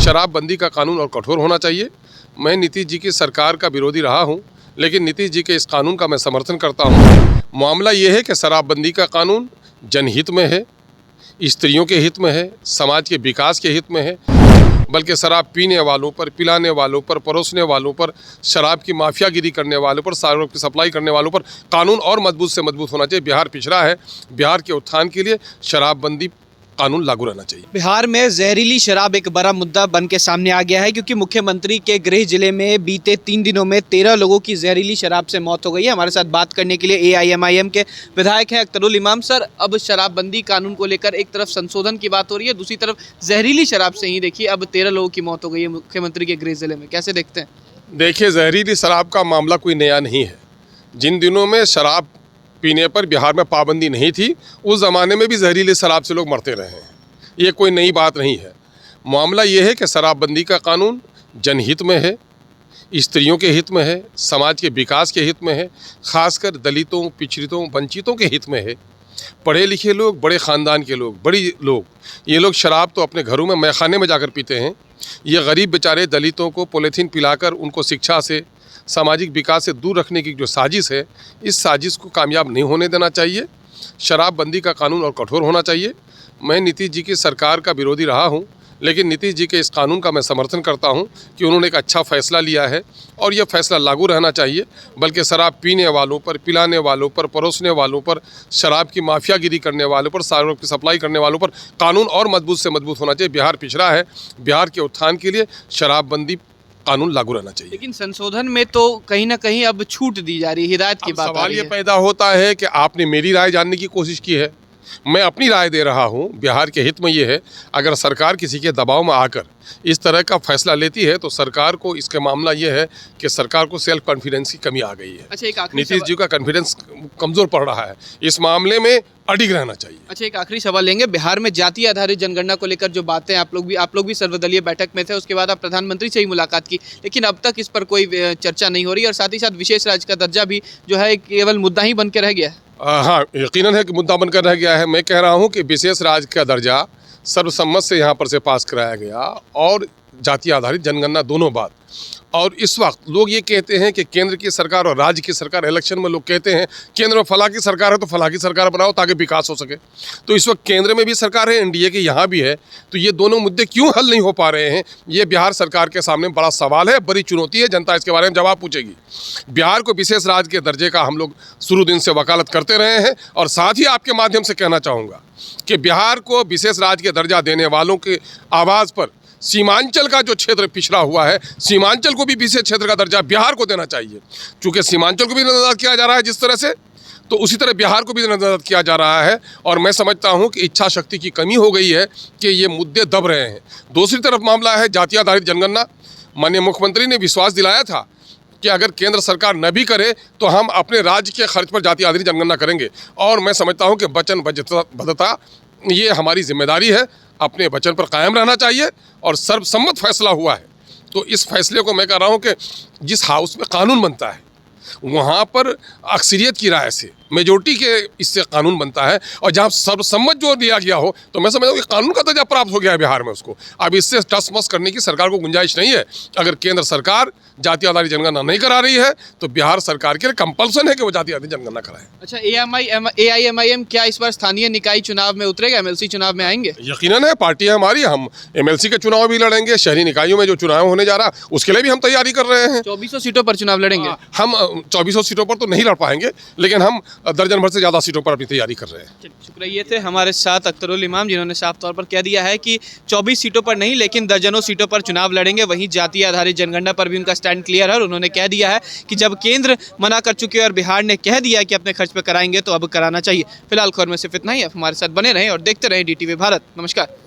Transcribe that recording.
शराबबंदी का कानून और कठोर होना चाहिए। मैं नीतीश जी की सरकार का विरोधी रहा हूं, लेकिन नीतीश जी के इस कानून का मैं समर्थन करता हूं। मामला ये है कि शराबबंदी का कानून जनहित में है, स्त्रियों के हित में है, समाज के विकास के हित में है, बल्कि शराब पीने वालों पर, पिलाने वालों पर, परोसने वालों पर, शराब की माफियागिरी करने वालों पर, शराब की सप्लाई करने वालों पर कानून और मजबूत से मजबूत होना चाहिए। बिहार पिछड़ा है, बिहार के उत्थान के लिए शराबबंदी कानून लागू रहना चाहिए। बिहार में जहरीली शराब एक बड़ा मुद्दा बन के सामने आ गया है, क्योंकि मुख्यमंत्री के गृह जिले में बीते 3 दिनों में 13 लोगों की जहरीली शराब से मौत हो गई है। हमारे साथ बात करने के लिए AIMIM के विधायक हैं अख्तरुल इमाम। सर, अब शराबबंदी कानून को लेकर एक तरफ संशोधन की बात हो रही है, दूसरी तरफ जहरीली शराब से ही देखिए अब 13 लोगों की मौत हो गई है मुख्यमंत्री के गृह जिले में, कैसे देखते हैं? देखिए, जहरीली शराब का मामला कोई नया नहीं है। जिन दिनों में शराब पीने पर बिहार में पाबंदी नहीं थी, उस ज़माने में भी जहरीली शराब से लोग मरते रहे हैं। ये कोई नई बात नहीं है। मामला ये है कि शराबबंदी का कानून जनहित में है, स्त्रियों के हित में है, समाज के विकास के हित में है, खासकर दलितों, पिछड़ितों, वंचितों के हित में है। पढ़े लिखे लोग, बड़े ख़ानदान के लोग, बड़ी लोग, ये लोग शराब तो अपने घरों में मैखाने में जाकर पीते हैं। ये गरीब बेचारे दलितों को पॉलीथीन पिलाकर उनको शिक्षा से, सामाजिक विकास से दूर रखने की जो साजिश है, इस साजिश को कामयाब नहीं होने देना चाहिए। शराबबंदी का कानून और कठोर होना चाहिए। मैं नीतीश जी की सरकार का विरोधी रहा हूं, लेकिन नीतीश जी के इस कानून का मैं समर्थन करता हूं कि उन्होंने एक अच्छा फ़ैसला लिया है और यह फ़ैसला लागू रहना चाहिए। बल्कि शराब पीने वालों पर, पिलाने वालों पर, परोसने वालों पर, शराब की माफियागिरी करने वालों पर, शराब की सप्लाई करने वालों पर कानून और मजबूत से मजबूत होना चाहिए। बिहार पिछड़ा है, बिहार के उत्थान के लिए शराबबंदी कानून लागू रहना चाहिए। लेकिन संशोधन में तो कहीं ना कहीं अब छूट दी जा रही है, हिदायत की बात आ सवाल रही ये है। पैदा होता है कि आपने मेरी राय जानने की कोशिश की है, मैं अपनी राय दे रहा हूं। बिहार के हित में ये है, अगर सरकार किसी के दबाव में आकर इस तरह का फैसला लेती है तो सरकार को, इसका मामला ये है कि सरकार को सेल्फ कॉन्फिडेंस की कमी आ गई है। अच्छा, एक आखिरी नीतीश जी का कॉन्फिडेंस कमज़ोर पड़ रहा है, इस मामले में अडिग रहना चाहिए। अच्छा, एक आखिरी सवाल लेंगे। बिहार में जाति आधारित जनगणना को लेकर जो बातें, आप लोग भी सर्वदलीय बैठक में थे, उसके बाद आप प्रधानमंत्री से ही मुलाकात की, लेकिन अब तक इस पर कोई चर्चा नहीं हो रही और साथ ही साथ विशेष राज्य का दर्जा भी जो है केवल मुद्दा ही बन के रह गया है। हाँ, यकीनन है कि मुद्दा बनकर रह गया है। मैं कह रहा हूँ कि विशेष राज्य का दर्जा सर्वसम्मत से यहाँ पर से पास कराया गया और जाति आधारित जनगणना, दोनों बात। और इस वक्त लोग ये कहते हैं कि केंद्र की सरकार और राज्य की सरकार, इलेक्शन में लोग कहते हैं केंद्र में फलां की सरकार है तो फलां की सरकार बनाओ ताकि विकास हो सके। तो इस वक्त केंद्र में भी सरकार है, NDA के यहाँ भी है, तो ये दोनों मुद्दे क्यों हल नहीं हो पा रहे हैं? ये बिहार सरकार के सामने बड़ा सवाल है, बड़ी चुनौती है। जनता इसके बारे में जवाब पूछेगी। बिहार को विशेष राज्य के दर्जे का हम लोग शुरू दिन से वकालत करते रहे हैं और साथ ही आपके माध्यम से कहना चाहूँगा कि बिहार को विशेष राज्य के दर्जा देने वालों के आवाज़ पर सीमांचल का जो क्षेत्र पिछड़ा हुआ है, सीमांचल को भी विशेष क्षेत्र का दर्जा बिहार को देना चाहिए। चूँकि सीमांचल को भी नजरअंदाज किया जा रहा है जिस तरह से, तो उसी तरह बिहार को भी नजरअंदाज किया जा रहा है। और मैं समझता हूं कि इच्छा शक्ति की कमी हो गई है कि ये मुद्दे दब रहे हैं। दूसरी तरफ मामला है जाति आधारित जनगणना। माननीय मुख्यमंत्री ने विश्वास दिलाया था कि अगर केंद्र सरकार न भी करे तो हम अपने राज्य के खर्च पर जाति आधारित जनगणना करेंगे। और मैं समझता हूँ कि वचनबद्धता ये हमारी जिम्मेदारी है, अपने वचन पर कायम रहना चाहिए और सर्वसम्मत फैसला हुआ है। तो इस फैसले को मैं कह रहा हूँ कि जिस हाउस में कानून बनता है वहाँ पर अक्सरियत की राय से, मेजोरिटी के इससे कानून बनता है, और जहाँ सर्वसम्मत जो दिया गया हो, तो मैं समझता हूँ कि कानून का दर्जा प्राप्त हो गया है बिहार में उसको। अब इससे टस मस करने की सरकार को गुंजाइश नहीं है। अगर केंद्र सरकार जाति आधारित जनगणना नहीं करा रही है तो बिहार सरकार के लिए कंपल्सन है कि वो जाति आधारित जनगणना कराए। अच्छा, AIMIM क्या इस बार स्थानीय निकाय चुनाव में उतरेगा, MLC चुनाव में आएंगे? यकीनन है, पार्टी है हमारी, हम MLC के चुनाव भी लड़ेंगे। शहरी निकायों में जो चुनाव होने जा रहा है उसके लिए भी हम तैयारी कर रहे हैं। 2400 सीटों पर चुनाव लड़ेंगे? हम 2400 सीटों पर तो नहीं लड़ पाएंगे, लेकिन हम दर्जन भर से ज़्यादा सीटों पर अपनी तैयारी कर रहे हैं। शुक्रिया। ये थे हमारे साथ अख्तरुल इमाम, जिन्होंने साफ तौर पर कह दिया है कि 24 सीटों पर नहीं लेकिन दर्जनों सीटों पर चुनाव लड़ेंगे। वहीं जाति आधारित जनगणना पर भी उनका स्टैंड क्लियर है और उन्होंने कह दिया है कि जब केंद्र मना कर चुके और बिहार ने कह दिया कि अपने खर्च पर कराएंगे तो अब कराना चाहिए। फिलहाल खबर में सिर्फ इतना ही। हमारे साथ बने रहें और देखते रहें DTV भारत। नमस्कार।